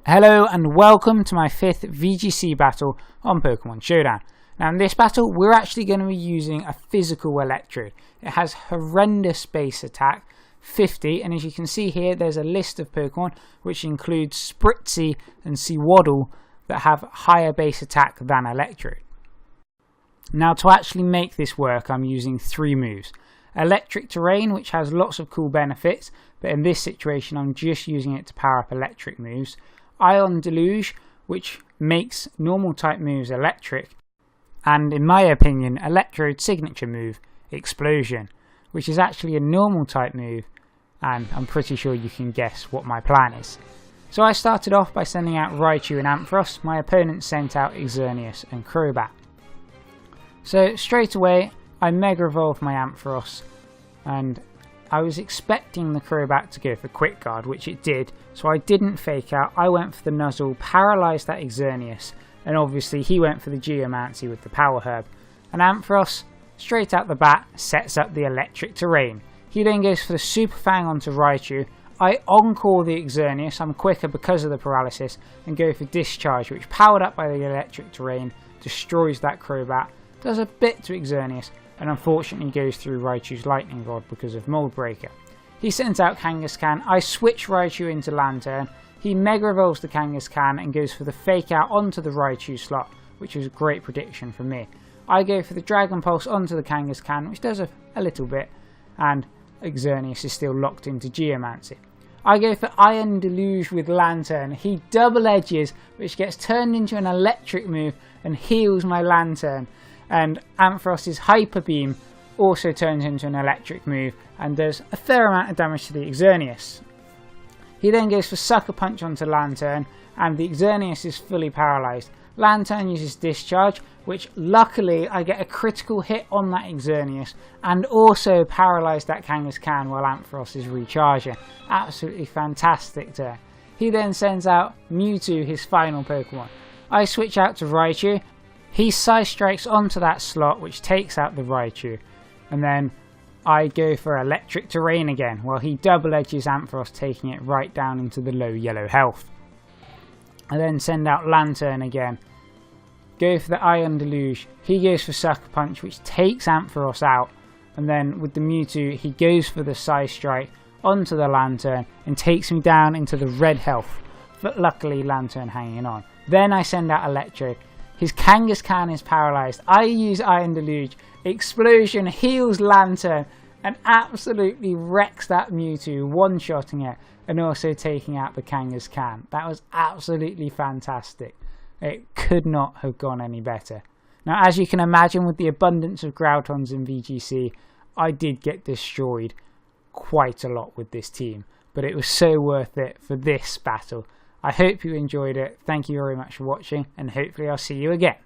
Hello and welcome to my 5th VGC battle on Pokémon Showdown. Now in this battle we're actually going to be using a physical Electrode. It has horrendous base attack, 50, and as you can see here there's a list of Pokemon which includes Spritzy and Sewaddle that have higher base attack than Electrode. Now to actually make this work I'm using 3 moves. Electric Terrain, which has lots of cool benefits, but in this situation I'm just using it to power up electric moves. Ion Deluge, which makes normal type moves electric, and in my opinion Electrode's signature move, Explosion, which is actually a normal type move, and I'm pretty sure you can guess what my plan is. So I started off by sending out Raichu and Ampharos. My opponent sent out Xerneas and Crobat. So straight away I Mega Evolved my Ampharos, and I was expecting the Crobat to go for Quick Guard, which it did, so I didn't fake out. I went for the Nuzzle, paralysed that Xerneas, and obviously he went for the Geomancy with the Power Herb. And Ampharos, straight out the bat, sets up the Electric Terrain. He then goes for the Super Fang onto Raichu. I encore the Xerneas, I'm quicker because of the paralysis, and go for Discharge, which powered up by the Electric Terrain, destroys that Crobat, does a bit to Xerneas, and unfortunately goes through Raichu's Lightning Rod because of Mold Breaker. He sends out Kangaskhan. I switch Raichu into Lantern. He Mega Evolves the Kangaskhan and goes for the Fake Out onto the Raichu slot, which was a great prediction for me. I go for the Dragon Pulse onto the Kangaskhan, which does a little bit, and Xerneas is still locked into Geomancy. I go for Ion Deluge with Lantern. He double edges, which gets turned into an electric move and heals my Lantern. And Ampharos's Hyper Beam also turns into an electric move and does a fair amount of damage to the Xerneas. He then goes for Sucker Punch onto Lantern, and the Xerneas is fully paralysed. Lantern uses Discharge, which luckily I get a critical hit on that Xerneas and also paralyse that Kangaskhan while Ampharos is recharging. Absolutely fantastic turn. He then sends out Mewtwo, his final Pokemon. I switch out to Raichu. He Psy Strikes onto that slot, which takes out the Raichu, and then I go for Electric Terrain again, while he double edges Ampharos, taking it right down into the low yellow health. I then send out Lantern again, go for the Ion Deluge. He goes for Sucker Punch, which takes Ampharos out, and then with the Mewtwo he goes for the Psy Strike onto the Lantern and takes me down into the red health, but luckily Lantern hanging on. Then I send out Electrode. His Kangaskhan is paralysed. I use Ion Deluge. Explosion heals Lantern and absolutely wrecks that Mewtwo, one-shotting it and also taking out the Kangaskhan. That was absolutely fantastic. It could not have gone any better. Now, as you can imagine, with the abundance of Groudons in VGC, I did get destroyed quite a lot with this team, but it was so worth it for this battle. I hope you enjoyed it. Thank you very much for watching, and hopefully I'll see you again.